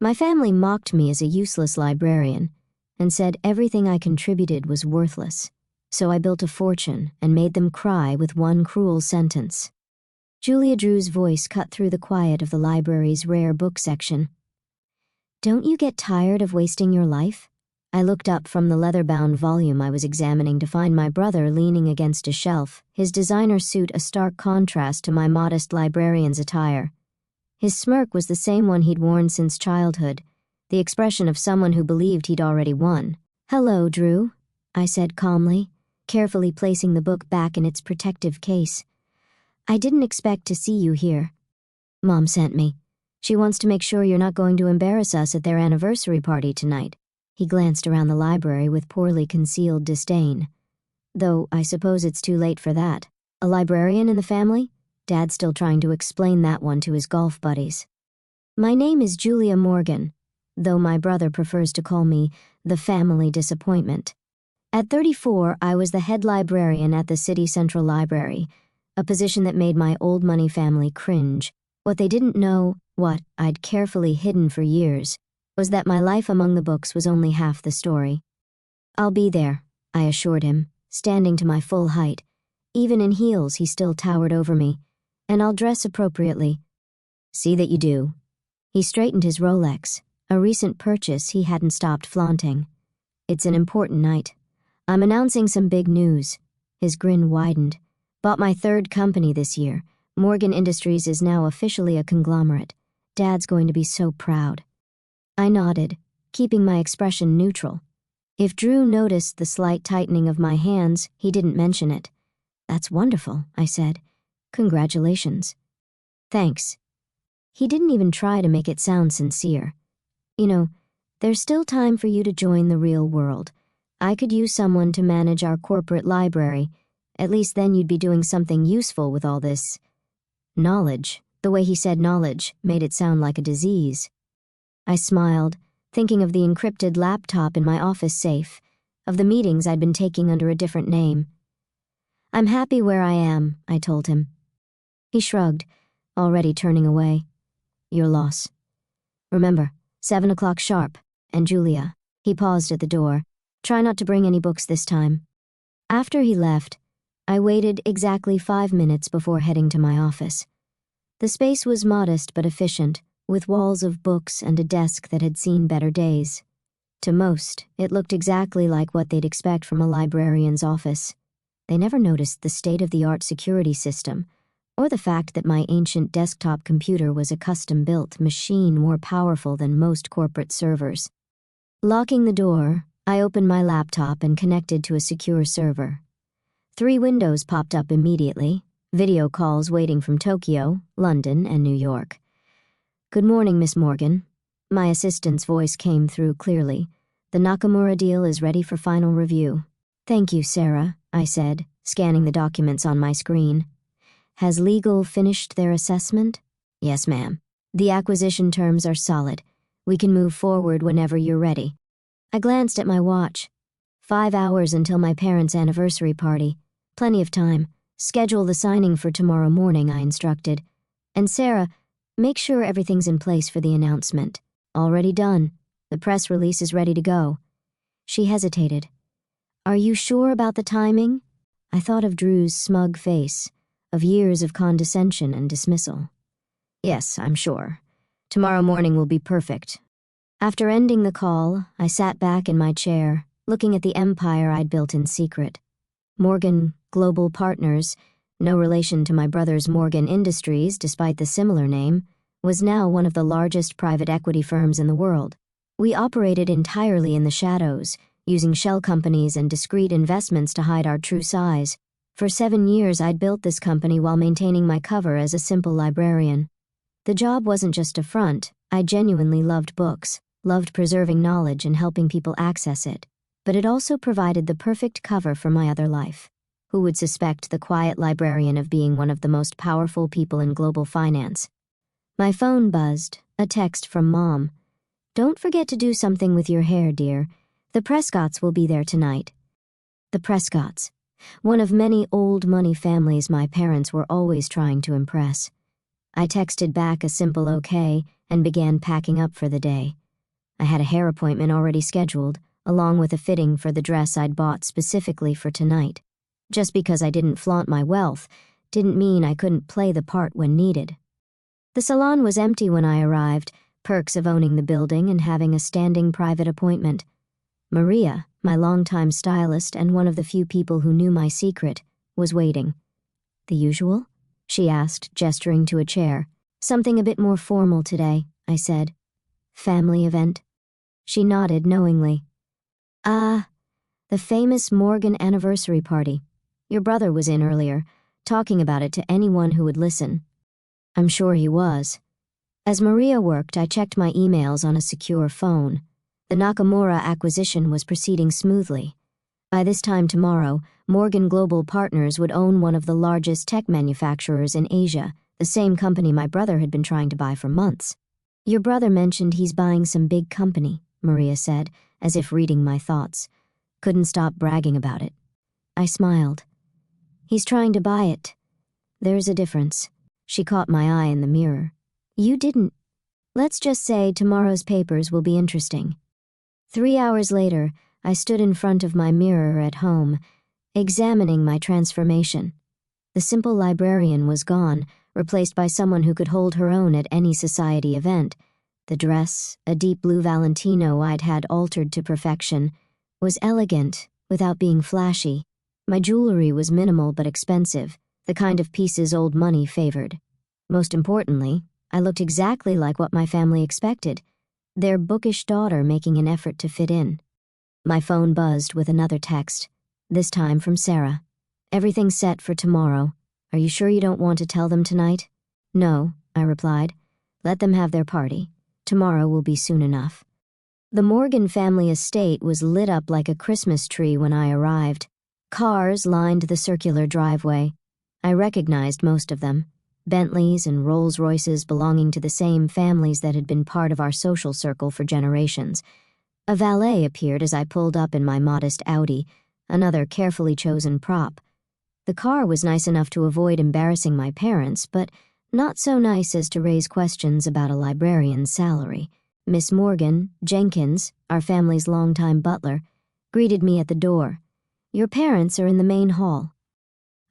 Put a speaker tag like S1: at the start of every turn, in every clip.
S1: My family mocked me as a useless librarian and said everything I contributed was worthless, so I built a fortune and made them cry with one cruel sentence. Julia Drew's voice cut through the quiet of the library's rare book section. Don't you get tired of wasting your life? I looked up from the leather-bound volume I was examining to find my brother leaning against a shelf, his designer suit a stark contrast to my modest librarian's attire. His smirk was the same one he'd worn since childhood, the expression of someone who believed he'd already won. Hello, Drew, I said calmly, carefully placing the book back in its protective case. I didn't expect to see you here. Mom sent me. She wants to make sure you're not going to embarrass us at their anniversary party tonight. He glanced around the library with poorly concealed disdain. Though I suppose it's too late for that. A librarian in the family? Dad's still trying to explain that one to his golf buddies. My name is Julia Morgan, though my brother prefers to call me the family disappointment. At 34, I was the head librarian at the City Central Library, a position that made my old money family cringe. What they didn't know, what I'd carefully hidden for years, was that my life among the books was only half the story. I'll be there, I assured him, standing to my full height. Even in heels, he still towered over me, and I'll dress appropriately. See that you do. He straightened his Rolex, a recent purchase he hadn't stopped flaunting. It's an important night. I'm announcing some big news. His grin widened. Bought my third company this year. Morgan Industries is now officially a conglomerate. Dad's going to be so proud. I nodded, keeping my expression neutral. If Drew noticed the slight tightening of my hands, he didn't mention it. That's wonderful, I said. Congratulations. Thanks. He didn't even try to make it sound sincere. You know, there's still time for you to join the real world. I could use someone to manage our corporate library. At least then you'd be doing something useful with all this knowledge. The way he said knowledge made it sound like a disease. I smiled, thinking of the encrypted laptop in my office safe, of the meetings I'd been taking under a different name. I'm happy where I am, I told him. He shrugged, already turning away. Your loss. Remember, 7 o'clock sharp, and Julia. He paused at the door. Try not to bring any books this time. After he left, I waited exactly 5 minutes before heading to my office. The space was modest but efficient, with walls of books and a desk that had seen better days. To most, it looked exactly like what they'd expect from a librarian's office. They never noticed the state-of-the-art security system, or the fact that my ancient desktop computer was a custom-built machine more powerful than most corporate servers. Locking the door, I opened my laptop and connected to a secure server. 3 windows popped up immediately, video calls waiting from Tokyo, London, and New York. Good morning, Miss Morgan. My assistant's voice came through clearly. The Nakamura deal is ready for final review. Thank you, Sarah, I said, scanning the documents on my screen. Has legal finished their assessment? Yes, ma'am. The acquisition terms are solid. We can move forward whenever you're ready. I glanced at my watch. 5 hours until my parents' anniversary party. Plenty of time. Schedule the signing for tomorrow morning, I instructed. And Sarah, make sure everything's in place for the announcement. Already done. The press release is ready to go. She hesitated. Are you sure about the timing? I thought of Drew's smug face, of years of condescension and dismissal. Yes, I'm sure. Tomorrow morning will be perfect. After ending the call, I sat back in my chair, looking at the empire I'd built in secret. Morgan Global Partners, no relation to my brother's Morgan Industries despite the similar name, was now one of the largest private equity firms in the world. We operated entirely in the shadows, using shell companies and discrete investments to hide our true size. For 7 years, I'd built this company while maintaining my cover as a simple librarian. The job wasn't just a front. I genuinely loved books, loved preserving knowledge and helping people access it. But it also provided the perfect cover for my other life. Who would suspect the quiet librarian of being one of the most powerful people in global finance? My phone buzzed, a text from Mom. Don't forget to do something with your hair, dear. The Prescotts will be there tonight. The Prescotts, one of many old money families my parents were always trying to impress. I texted back a simple okay and began packing up for the day. I had a hair appointment already scheduled, along with a fitting for the dress I'd bought specifically for tonight. Just because I didn't flaunt my wealth didn't mean I couldn't play the part when needed. The salon was empty when I arrived, perks of owning the building and having a standing private appointment. Maria, my longtime stylist and one of the few people who knew my secret, was waiting. "The usual?" she asked, gesturing to a chair. "Something a bit more formal today," I said. "Family event?" She nodded knowingly. "Ah, the famous Morgan anniversary party. Your brother was in earlier, talking about it to anyone who would listen." I'm sure he was. As Maria worked, I checked my emails on a secure phone. The Nakamura acquisition was proceeding smoothly. By this time tomorrow, Morgan Global Partners would own one of the largest tech manufacturers in Asia, the same company my brother had been trying to buy for months. "Your brother mentioned he's buying some big company," Maria said, as if reading my thoughts. Couldn't stop bragging about it. I smiled. "He's trying to buy it. There's a difference." She caught my eye in the mirror. "You didn't. Let's just say tomorrow's papers will be interesting." 3 hours later, I stood in front of my mirror at home, examining my transformation. The simple librarian was gone, replaced by someone who could hold her own at any society event. The dress, a deep blue Valentino I'd had altered to perfection, was elegant without being flashy. My jewelry was minimal but expensive, the kind of pieces old money favored. Most importantly, I looked exactly like what my family expected, their bookish daughter making an effort to fit in. My phone buzzed with another text, this time from Sarah. "Everything's set for tomorrow. Are you sure you don't want to tell them tonight?" "No," I replied. "Let them have their party. Tomorrow will be soon enough." The Morgan family estate was lit up like a Christmas tree when I arrived. Cars lined the circular driveway. I recognized most of them. Bentleys and Rolls-Royces belonging to the same families that had been part of our social circle for generations. A valet appeared as I pulled up in my modest Audi, another carefully chosen prop. The car was nice enough to avoid embarrassing my parents, but not so nice as to raise questions about a librarian's salary. Miss Morgan, Jenkins, our family's longtime butler, greeted me at the door. "Your parents are in the main hall."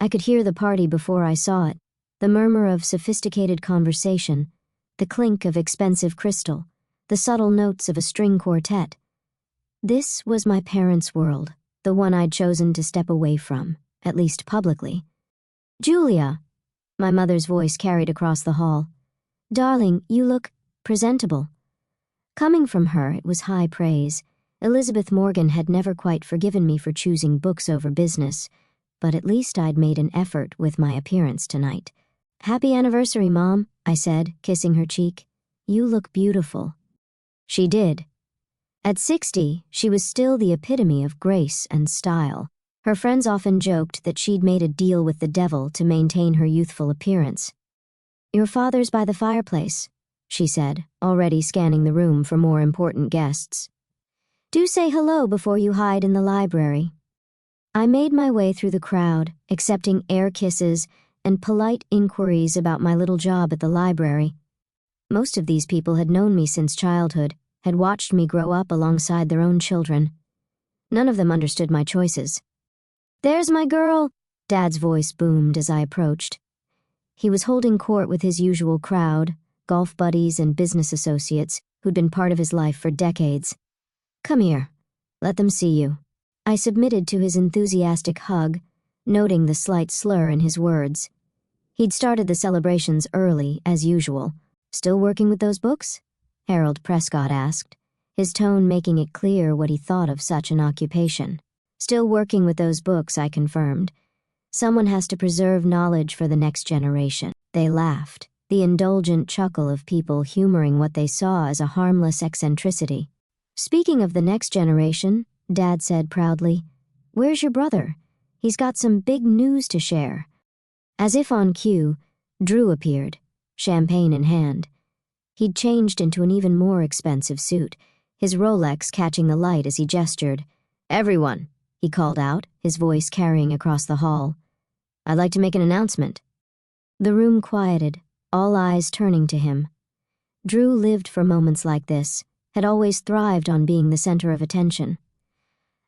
S1: I could hear the party before I saw it, the murmur of sophisticated conversation, the clink of expensive crystal, the subtle notes of a string quartet. This was my parents' world, the one I'd chosen to step away from, at least publicly. "Julia," my mother's voice carried across the hall. "Darling, you look presentable." Coming from her, it was high praise. Elizabeth Morgan had never quite forgiven me for choosing books over business, but at least I'd made an effort with my appearance tonight. "Happy anniversary, Mom," I said, kissing her cheek. "You look beautiful." She did. At 60, she was still the epitome of grace and style. Her friends often joked that she'd made a deal with the devil to maintain her youthful appearance. "Your father's by the fireplace," she said, already scanning the room for more important guests. "Do say hello before you hide in the library." I made my way through the crowd, accepting air kisses and polite inquiries about my little job at the library. Most of these people had known me since childhood, had watched me grow up alongside their own children. None of them understood my choices. "There's my girl," Dad's voice boomed as I approached. He was holding court with his usual crowd, golf buddies and business associates who'd been part of his life for decades. "Come here. Let them see you." I submitted to his enthusiastic hug, noting the slight slur in his words. He'd started the celebrations early, as usual. "Still working with those books?" Harold Prescott asked, his tone making it clear what he thought of such an occupation. "Still working with those books," I confirmed. "Someone has to preserve knowledge for the next generation." They laughed, the indulgent chuckle of people humoring what they saw as a harmless eccentricity. "Speaking of the next generation," Dad said proudly, "where's your brother? He's got some big news to share." As if on cue, Drew appeared, champagne in hand. He'd changed into an even more expensive suit, his Rolex catching the light as he gestured. "Everyone," he called out, his voice carrying across the hall. "I'd like to make an announcement." The room quieted, all eyes turning to him. Drew lived for moments like this, had always thrived on being the center of attention.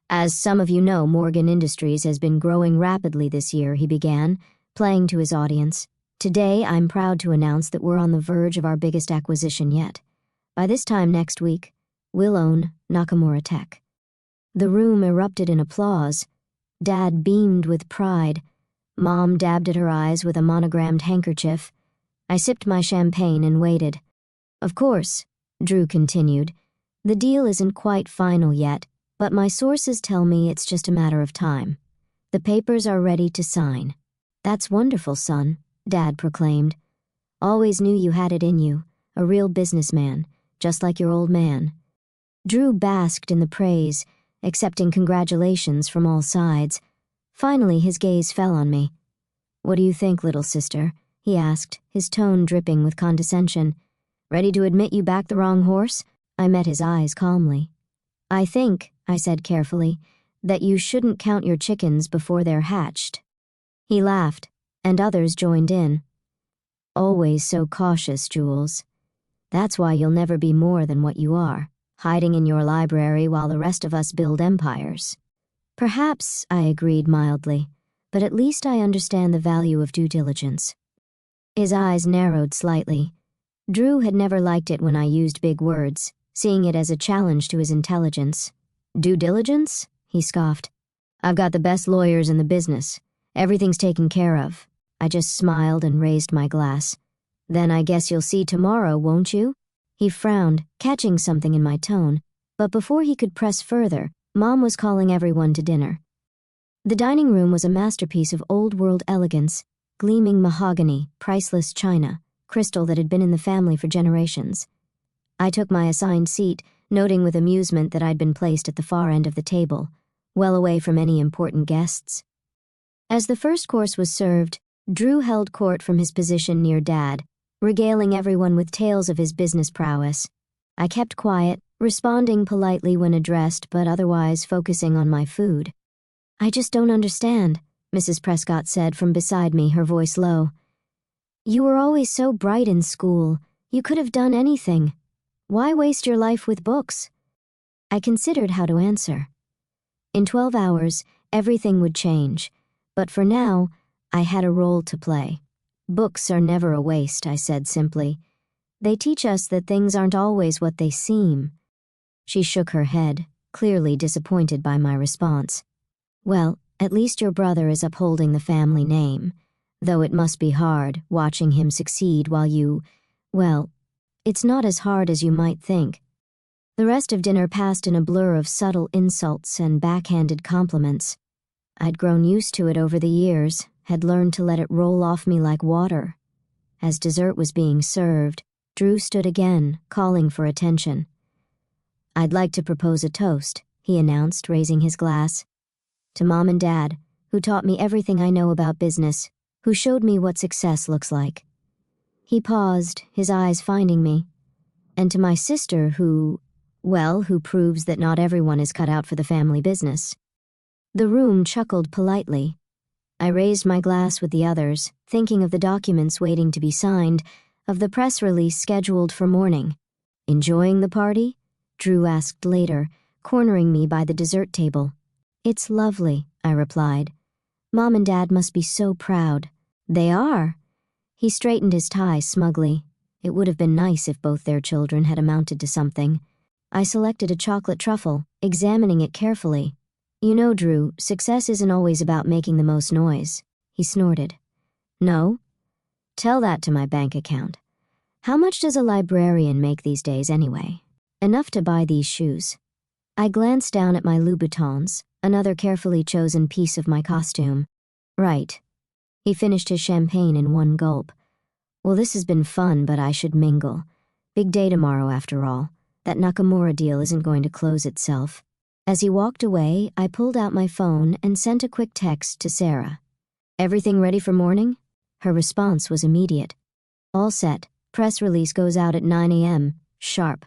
S1: As some of you know, Morgan Industries has been growing rapidly this year, he began, playing to his audience. Today, I'm proud to announce that we're on the verge of our biggest acquisition yet. By this time next week, we'll own Nakamura Tech. The room erupted in applause. Dad beamed with pride. Mom dabbed at her eyes with a monogrammed handkerchief. I sipped my champagne and waited. Of course, Drew continued, the deal isn't quite final yet, but my sources tell me it's just a matter of time. The papers are ready to sign. That's wonderful, son, Dad proclaimed. Always knew you had it in you, a real businessman, just like your old man. Drew basked in the praise, accepting congratulations from all sides. Finally, his gaze fell on me. What do you think, little sister? He asked, his tone dripping with condescension. Ready to admit you backed the wrong horse? I met his eyes calmly. I think, I said carefully, that you shouldn't count your chickens before they're hatched. He laughed, and others joined in. Always so cautious, Jules. That's why you'll never be more than what you are, hiding in your library while the rest of us build empires. Perhaps, I agreed mildly, but at least I understand the value of due diligence. His eyes narrowed slightly. Drew had never liked it when I used big words, seeing it as a challenge to his intelligence. Due diligence? He scoffed. I've got the best lawyers in the business. Everything's taken care of. I just smiled and raised my glass. Then I guess you'll see tomorrow, won't you? He frowned, catching something in my tone, but before he could press further, Mom was calling everyone to dinner. The dining room was a masterpiece of old-world elegance, gleaming mahogany, priceless china, crystal that had been in the family for generations. I took my assigned seat, noting with amusement that I'd been placed at the far end of the table, well away from any important guests. As the first course was served, Drew held court from his position near Dad, regaling everyone with tales of his business prowess. I kept quiet, responding politely when addressed, but otherwise focusing on my food. I just don't understand, Mrs. Prescott said from beside me, her voice low. You were always so bright in school. You could have done anything. Why waste your life with books? I considered how to answer. In 12 hours, everything would change, but for now, I had a role to play. Books are never a waste, I said simply. They teach us that things aren't always what they seem. She shook her head, clearly disappointed by my response. Well, at least your brother is upholding the family name, though it must be hard watching him succeed while you, well, it's not as hard as you might think. The rest of dinner passed in a blur of subtle insults and backhanded compliments. I'd grown used to it over the years, had learned to let it roll off me like water. As dessert was being served, Drew stood again, calling for attention. I'd like to propose a toast, he announced, raising his glass. To Mom and Dad, who taught me everything I know about business, who showed me what success looks like. He paused, his eyes finding me. And to my sister who proves that not everyone is cut out for the family business. The room chuckled politely. I raised my glass with the others, thinking of the documents waiting to be signed, of the press release scheduled for morning. Enjoying the party? Drew asked later, cornering me by the dessert table. It's lovely, I replied. Mom and Dad must be so proud. They are. He straightened his tie smugly. It would have been nice if both their children had amounted to something. I selected a chocolate truffle, examining it carefully. You know, Drew, success isn't always about making the most noise. He snorted. No? Tell that to my bank account. How much does a librarian make these days anyway? Enough to buy these shoes. I glanced down at my Louboutins, another carefully chosen piece of my costume. Right. He finished his champagne in one gulp. Well, this has been fun, but I should mingle. Big day tomorrow, after all. That Nakamura deal isn't going to close itself. As he walked away, I pulled out my phone and sent a quick text to Sarah. Everything ready for morning? Her response was immediate. All set. Press release goes out at 9 a.m. Sharp.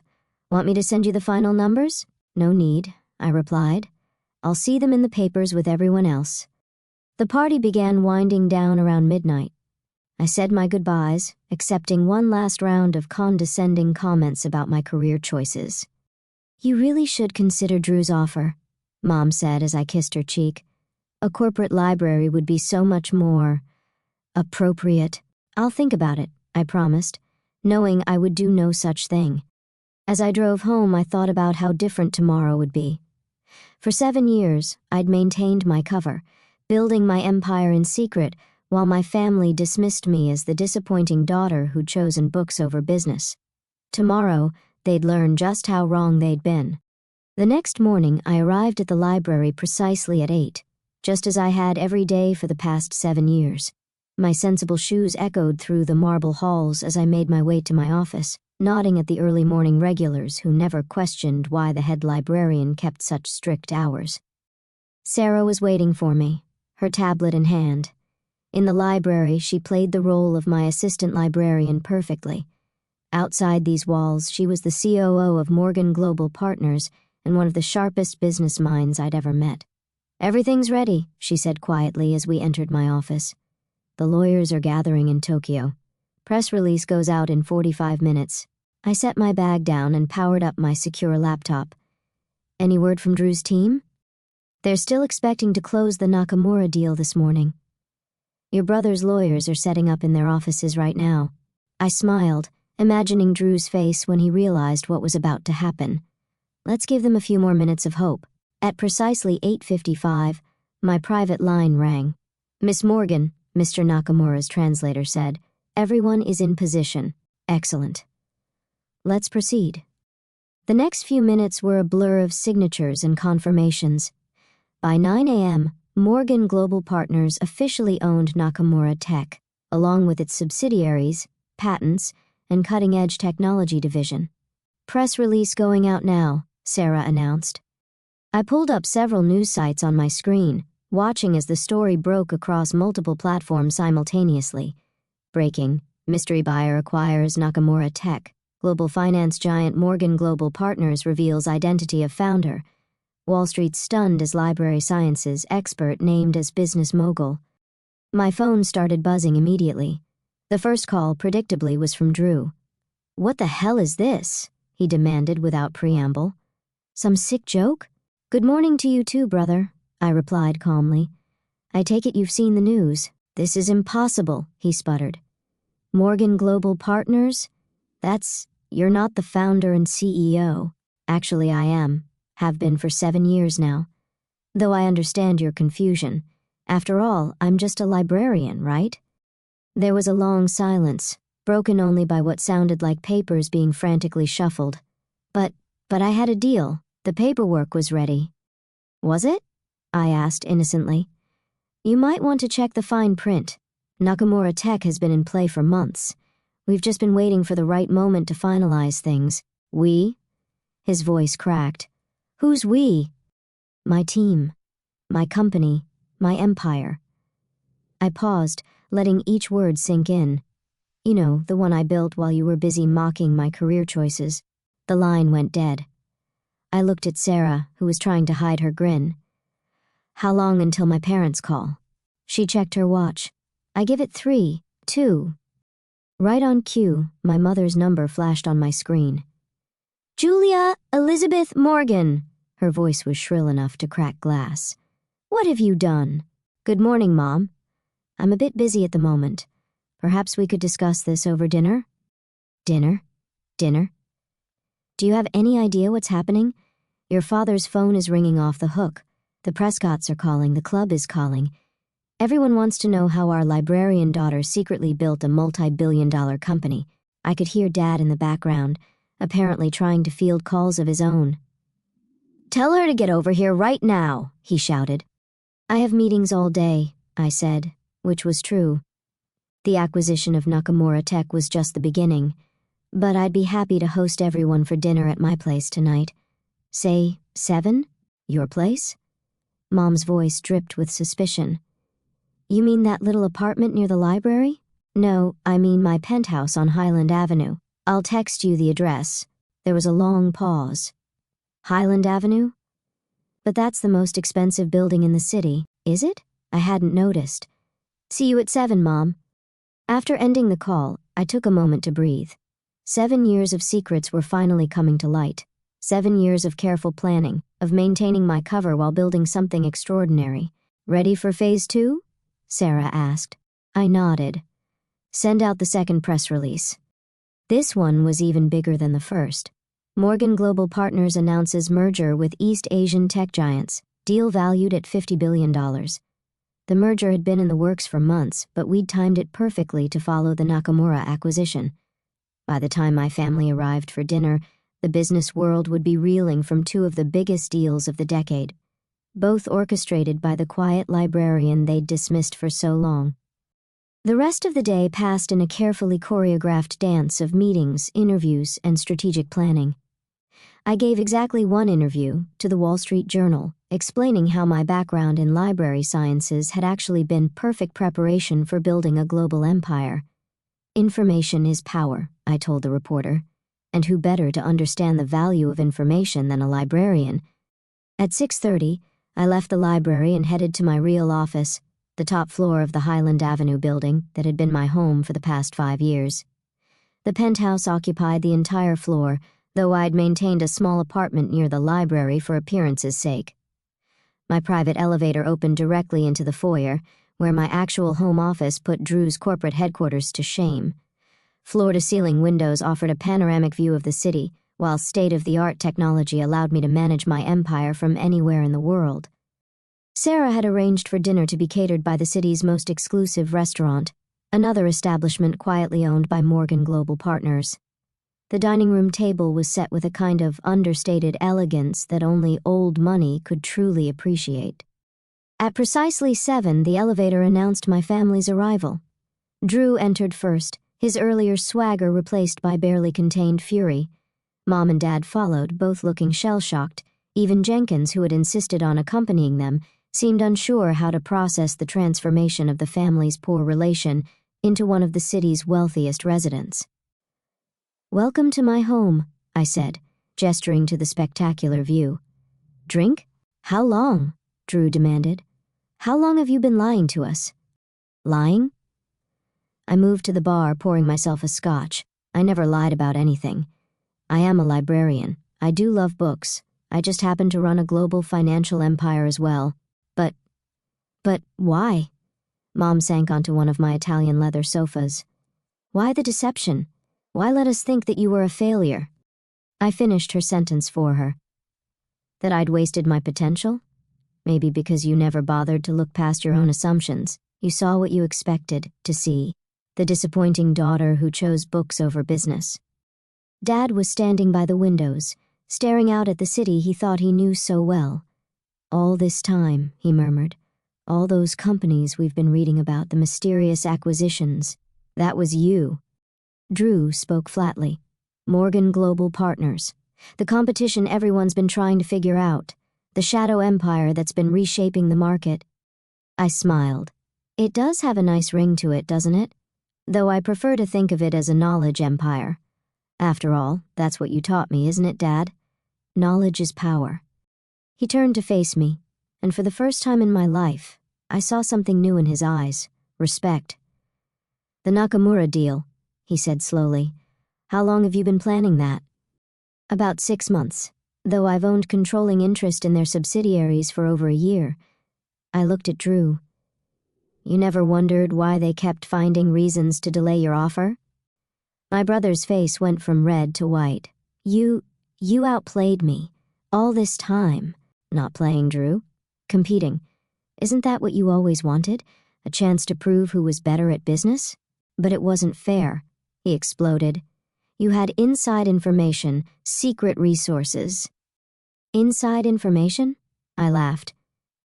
S1: Want me to send you the final numbers? No need, I replied. I'll see them in the papers with everyone else. The party began winding down around midnight. I said my goodbyes, accepting one last round of condescending comments about my career choices. "You really should consider Drew's offer," Mom said as I kissed her cheek. "A corporate library would be so much more appropriate." "I'll think about it," I promised, knowing I would do no such thing. As I drove home, I thought about how different tomorrow would be. For 7 years, I'd maintained my cover, building my empire in secret, while my family dismissed me as the disappointing daughter who'd chosen books over business. Tomorrow, they'd learn just how wrong they'd been. The next morning, I arrived at the library precisely at 8, just as I had every day for the past 7 years. My sensible shoes echoed through the marble halls as I made my way to my office, nodding at the early morning regulars who never questioned why the head librarian kept such strict hours. Sarah was waiting for me, her tablet in hand. In the library, she played the role of my assistant librarian perfectly. Outside these walls, she was the COO of Morgan Global Partners and one of the sharpest business minds I'd ever met. "Everything's ready," she said quietly as we entered my office. "The lawyers are gathering in Tokyo. Press release goes out in 45 minutes. I set my bag down and powered up my secure laptop. "Any word from Drew's team?" "They're still expecting to close the Nakamura deal this morning. Your brother's lawyers are setting up in their offices right now." I smiled, imagining Drew's face when he realized what was about to happen. Let's give them a few more minutes of hope. At precisely 8:55, my private line rang. "Miss Morgan," Mr. Nakamura's translator said, "everyone is in position." "Excellent. Let's proceed." The next few minutes were a blur of signatures and confirmations. By 9 a.m., Morgan Global Partners officially owned Nakamura Tech, along with its subsidiaries, patents, and cutting-edge technology division. "Press release going out now," Sarah announced. I pulled up several news sites on my screen, watching as the story broke across multiple platforms simultaneously. Breaking: mystery buyer acquires Nakamura Tech. Global finance giant Morgan Global Partners reveals identity of founder. Wall Street stunned as library sciences expert named as business mogul. My phone started buzzing immediately. The first call, predictably, was from Drew. "What the hell is this?" he demanded without preamble. "Some sick joke?" "Good morning to you too, brother," I replied calmly. "I take it you've seen the news." "This is impossible," he sputtered. "Morgan Global Partners? You're not the founder and CEO. Actually, I am. Have been for 7 years now. Though I understand your confusion. After all, I'm just a librarian, right?" There was a long silence, broken only by what sounded like papers being frantically shuffled. But I had a deal. The paperwork was ready." "Was it?" I asked innocently. "You might want to check the fine print. Nakamura Tech has been in play for months. We've just been waiting for the right moment to finalize things." "We?" His voice cracked. "Who's we?" "My team. My company. My empire." I paused, letting each word sink in. "You know, the one I built while you were busy mocking my career choices." The line went dead. I looked at Sarah, who was trying to hide her grin. "How long until my parents call?" She checked her watch. "I give it 3, 2. Right on cue, my mother's number flashed on my screen. "Julia Elizabeth Morgan!" Her voice was shrill enough to crack glass. "What have you done?" "Good morning, Mom. I'm a bit busy at the moment. Perhaps we could discuss this over dinner?" "Dinner? Dinner? Do you have any idea what's happening? Your father's phone is ringing off the hook. The Prescotts are calling, the club is calling. Everyone wants to know how our librarian daughter secretly built a multi-billion-dollar company." I could hear Dad in the background, apparently trying to field calls of his own. "Tell her to get over here right now," he shouted. "I have meetings all day," I said, which was true. The acquisition of Nakamura Tech was just the beginning, but I'd be happy to host everyone for dinner at my place tonight. "Say 7? Your place?" Mom's voice dripped with suspicion. "You mean that little apartment near the library?" "No, I mean my penthouse on Highland Avenue. I'll text you the address." There was a long pause. "Highland Avenue? But that's the most expensive building in the city, is it? I hadn't noticed." "See you at 7, Mom." After ending the call, I took a moment to breathe. 7 years of secrets were finally coming to light. 7 years of careful planning, of maintaining my cover while building something extraordinary. Ready for phase 2? Sarah asked. I nodded. Send out the second press release. This one was even bigger than the first. Morgan Global Partners announces merger with East Asian tech giants, deal valued at $50 billion. The merger had been in the works for months, but we'd timed it perfectly to follow the Nakamura acquisition. By the time my family arrived for dinner, the business world would be reeling from 2 of the biggest deals of the decade, both orchestrated by the quiet librarian they'd dismissed for so long. The rest of the day passed in a carefully choreographed dance of meetings, interviews, and strategic planning. I gave exactly 1 interview to the Wall Street Journal, explaining how my background in library sciences had actually been perfect preparation for building a global empire. Information is power, I told the reporter, and who better to understand the value of information than a librarian? At 6:30, I left the library and headed to my real office, the top floor of the Highland Avenue building that had been my home for the past 5 years. The penthouse occupied the entire floor, though I'd maintained a small apartment near the library for appearance's sake. My private elevator opened directly into the foyer, where my actual home office put Drew's corporate headquarters to shame. Floor-to-ceiling windows offered a panoramic view of the city, while state-of-the-art technology allowed me to manage my empire from anywhere in the world. Sarah had arranged for dinner to be catered by the city's most exclusive restaurant, another establishment quietly owned by Morgan Global Partners. The dining room table was set with a kind of understated elegance that only old money could truly appreciate. At precisely 7, the elevator announced my family's arrival. Drew entered first, his earlier swagger replaced by barely contained fury. Mom and Dad followed, both looking shell-shocked. Even Jenkins, who had insisted on accompanying them, seemed unsure how to process the transformation of the family's poor relation into one of the city's wealthiest residents. "Welcome to my home," I said, gesturing to the spectacular view. "Drink? How long?" Drew demanded. "How long have you been lying to us?" "Lying?" I moved to the bar, pouring myself a scotch. I never lied about anything. I am a librarian. I do love books. I just happen to run a global financial empire as well. But why? Mom sank onto one of my Italian leather sofas. Why the deception? Why let us think that you were a failure? I finished her sentence for her. That I'd wasted my potential? Maybe because you never bothered to look past your own assumptions. You saw what you expected to see. The disappointing daughter who chose books over business. Dad was standing by the windows, staring out at the city he thought he knew so well. "All this time," he murmured. "All those companies we've been reading about, the mysterious acquisitions. That was you." Drew spoke flatly. "Morgan Global Partners. The competition everyone's been trying to figure out. The shadow empire that's been reshaping the market." I smiled. "It does have a nice ring to it, doesn't it? Though I prefer to think of it as a knowledge empire. After all, that's what you taught me, isn't it, Dad? Knowledge is power." He turned to face me, and for the first time in my life, I saw something new in his eyes. Respect. "The Nakamura deal," he said slowly. "How long have you been planning that?" "About 6 months, though I've owned controlling interest in their subsidiaries for over a year." I looked at Drew. "You never wondered why they kept finding reasons to delay your offer?" My brother's face went from red to white. You outplayed me. All this time. Not playing, Drew. Competing. Isn't that what you always wanted? A chance to prove who was better at business? But it wasn't fair," he exploded. "You had inside information, secret resources." "Inside information?" I laughed.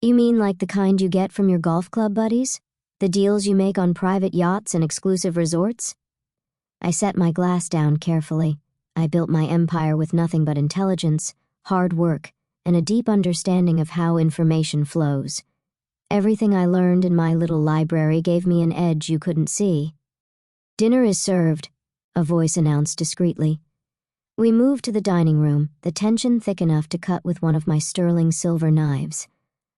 S1: "You mean like the kind you get from your golf club buddies? The deals you make on private yachts and exclusive resorts?" I set my glass down carefully. I built my empire with nothing but intelligence, hard work, and a deep understanding of how information flows. Everything I learned in my little library gave me an edge you couldn't see. "Dinner is served," a voice announced discreetly. We moved to the dining room, the tension thick enough to cut with one of my sterling silver knives.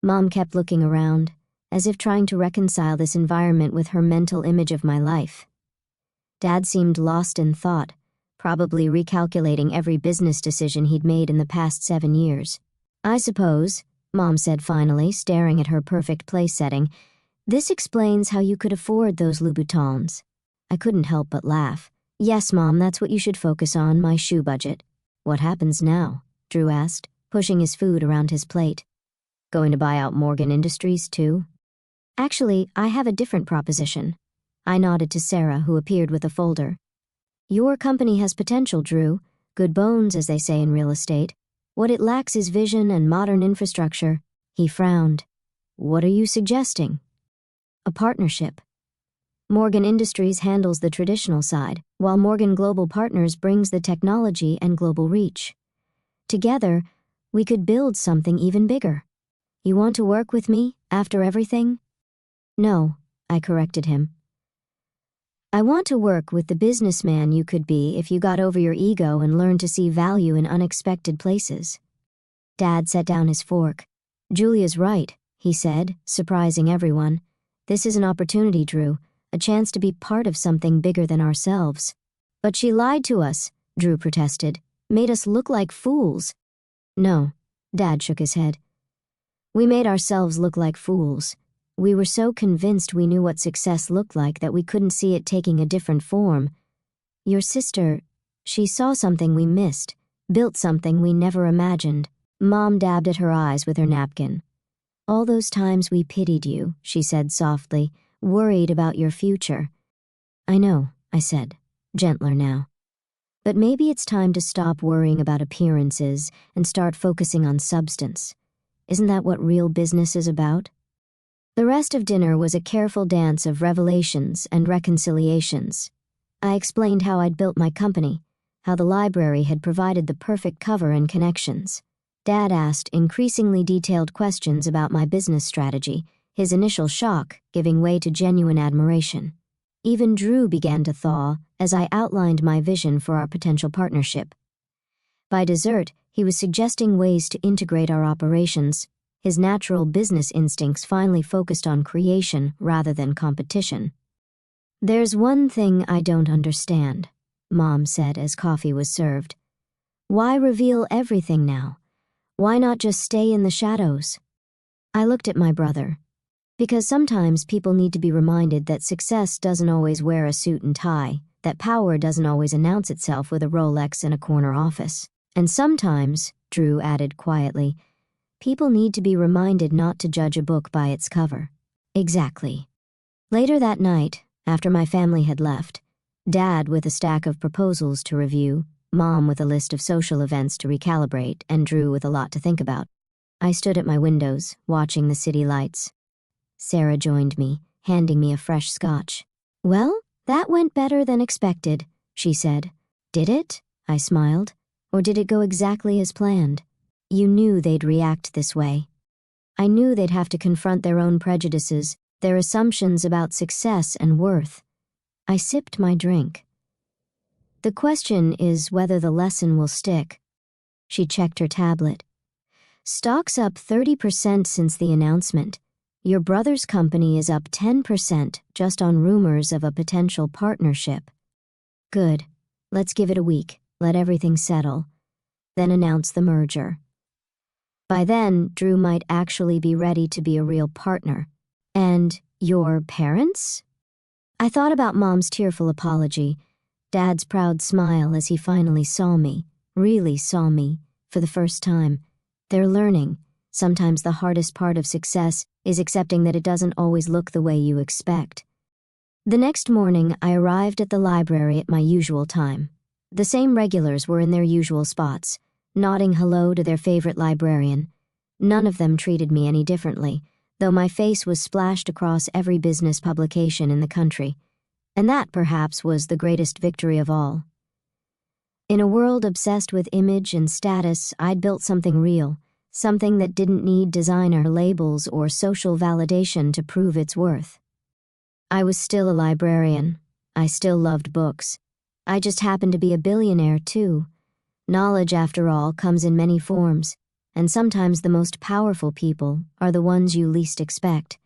S1: Mom kept looking around, as if trying to reconcile this environment with her mental image of my life. Dad seemed lost in thought, probably recalculating every business decision he'd made in the past 7 years. I suppose, Mom said finally, staring at her perfect place setting, this explains how you could afford those Louboutins. I couldn't help but laugh. Yes, Mom, that's what you should focus on, my shoe budget. What happens now? Drew asked, pushing his food around his plate. Going to buy out Morgan Industries, too? Actually, I have a different proposition. I nodded to Sarah, who appeared with a folder. Your company has potential, Drew. Good bones, as they say in real estate. What it lacks is vision and modern infrastructure. He frowned. What are you suggesting? A partnership. Morgan Industries handles the traditional side, while Morgan Global Partners brings the technology and global reach. Together, we could build something even bigger. You want to work with me, after everything? No, I corrected him. I want to work with the businessman you could be if you got over your ego and learned to see value in unexpected places. Dad set down his fork. Julia's right, he said, surprising everyone. This is an opportunity, Drew, a chance to be part of something bigger than ourselves. But she lied to us, Drew protested, made us look like fools. No, Dad shook his head. We made ourselves look like fools. We were so convinced we knew what success looked like that we couldn't see it taking a different form. Your sister, she saw something we missed, built something we never imagined. Mom dabbed at her eyes with her napkin. All those times we pitied you, she said softly, worried about your future. I know, I said, gentler now. But maybe it's time to stop worrying about appearances and start focusing on substance. Isn't that what real business is about? The rest of dinner was a careful dance of revelations and reconciliations. I explained how I'd built my company, how the library had provided the perfect cover and connections. Dad asked increasingly detailed questions about my business strategy, his initial shock giving way to genuine admiration. Even Drew began to thaw as I outlined my vision for our potential partnership. By dessert, he was suggesting ways to integrate our operations. His natural business instincts finally focused on creation rather than competition. There's one thing I don't understand, Mom said as coffee was served. Why reveal everything now? Why not just stay in the shadows? I looked at my brother. Because sometimes people need to be reminded that success doesn't always wear a suit and tie, that power doesn't always announce itself with a Rolex in a corner office. And sometimes, Drew added quietly, people need to be reminded not to judge a book by its cover. Exactly. Later that night, after my family had left, Dad with a stack of proposals to review, Mom with a list of social events to recalibrate, and Drew with a lot to think about, I stood at my windows, watching the city lights. Sarah joined me, handing me a fresh scotch. Well, that went better than expected, she said. Did it? I smiled. Or did it go exactly as planned? You knew they'd react this way. I knew they'd have to confront their own prejudices, their assumptions about success and worth. I sipped my drink. The question is whether the lesson will stick. She checked her tablet. Stock's up 30% since the announcement. Your brother's company is up 10% just on rumors of a potential partnership. Good. Let's give it a week, let everything settle. Then announce the merger. By then, Drew might actually be ready to be a real partner. And your parents? I thought about Mom's tearful apology, Dad's proud smile as he finally saw me, really saw me, for the first time. They're learning. Sometimes the hardest part of success is accepting that it doesn't always look the way you expect. The next morning, I arrived at the library at my usual time. The same regulars were in their usual spots, nodding hello to their favorite librarian. None of them treated me any differently, though my face was splashed across every business publication in the country. And that, perhaps, was the greatest victory of all. In a world obsessed with image and status, I'd built something real, something that didn't need designer labels or social validation to prove its worth. I was still a librarian. I still loved books. I just happened to be a billionaire, too. Knowledge, after all, comes in many forms, and sometimes the most powerful people are the ones you least expect.